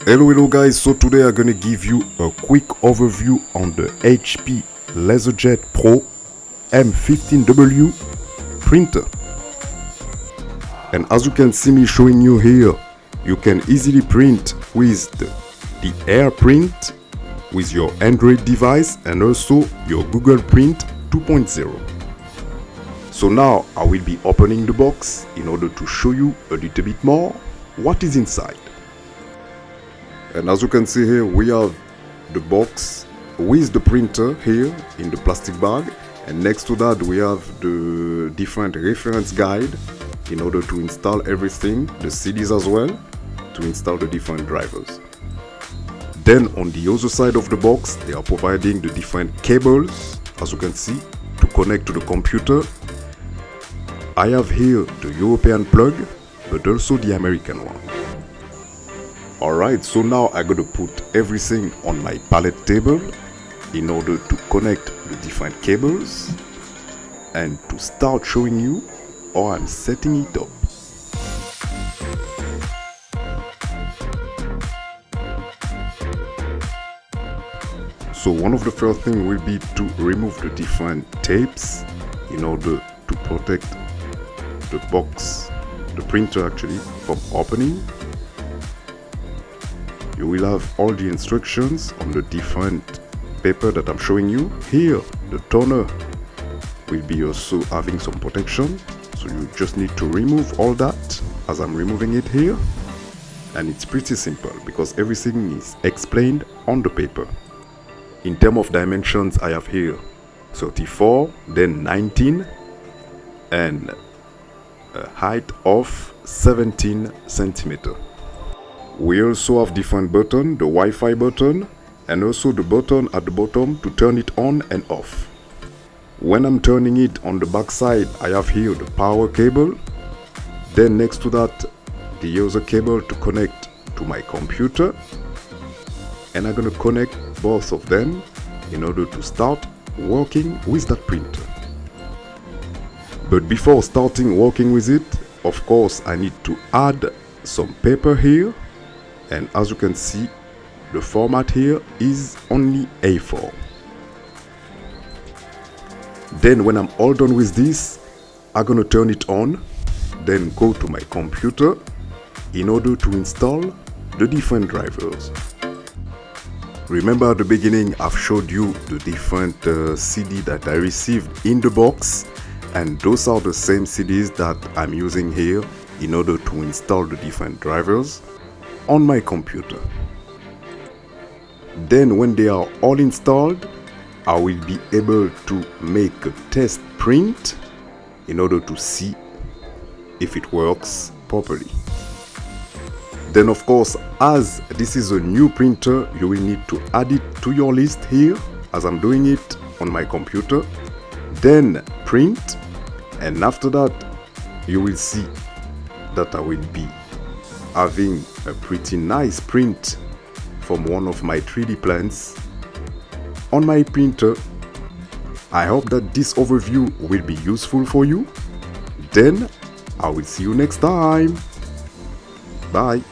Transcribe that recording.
Hello guys, so today I'm gonna give you a quick overview on the HP LaserJet Pro M15w printer. And as you can see me showing you here, you can easily print with the Air Print with your Android device and also your Google Print 2.0. So now I will be opening the box in order to show you a little bit more what is inside. And as you can see here, we have the box with the printer here in the plastic bag, and next to that we have the different reference guide in order to install everything, the CDs as well, to install the different drivers. Then on the other side of the box they are providing the different cables, as you can see, to connect to the computer. I have here the European plug, but also the American one. Alright, so now I'm gonna put everything on my pallet table in order to connect the different cables and to start showing you how I'm setting it up. So one of the first things will be to remove the different tapes in order to protect the box, the printer actually, from opening. You will have all the instructions on the different paper that I'm showing you. Here, the toner will be also having some protection. So you just need to remove all that as I'm removing it here. And it's pretty simple because everything is explained on the paper. In terms of dimensions, I have here 34, then 19, and a height of 17 centimeters. We also have different buttons, the Wi-Fi button and also the button at the bottom to turn it on and off. When I'm turning it on the back side, I have here the power cable. Then next to that, the other cable to connect to my computer. And I'm gonna connect both of them in order to start working with that printer. But before starting working with it, of course, I need to add some paper here. And as you can see, the format here is only A4. Then when I'm all done with this, I'm gonna turn it on, then go to my computer in order to install the different drivers. Remember at the beginning I've showed you the different CD that I received in the box, and those are the same CDs that I'm using here in order to install the different drivers on my computer. Then when they are all installed, I will be able to make a test print in order to see if it works properly. Then of course, as this is a new printer, you will need to add it to your list here as I'm doing it on my computer. Then print, and after that you will see that I will be having a pretty nice print from one of my 3D plans on my printer. I hope that this overview will be useful for you. Then I will see you next time. Bye.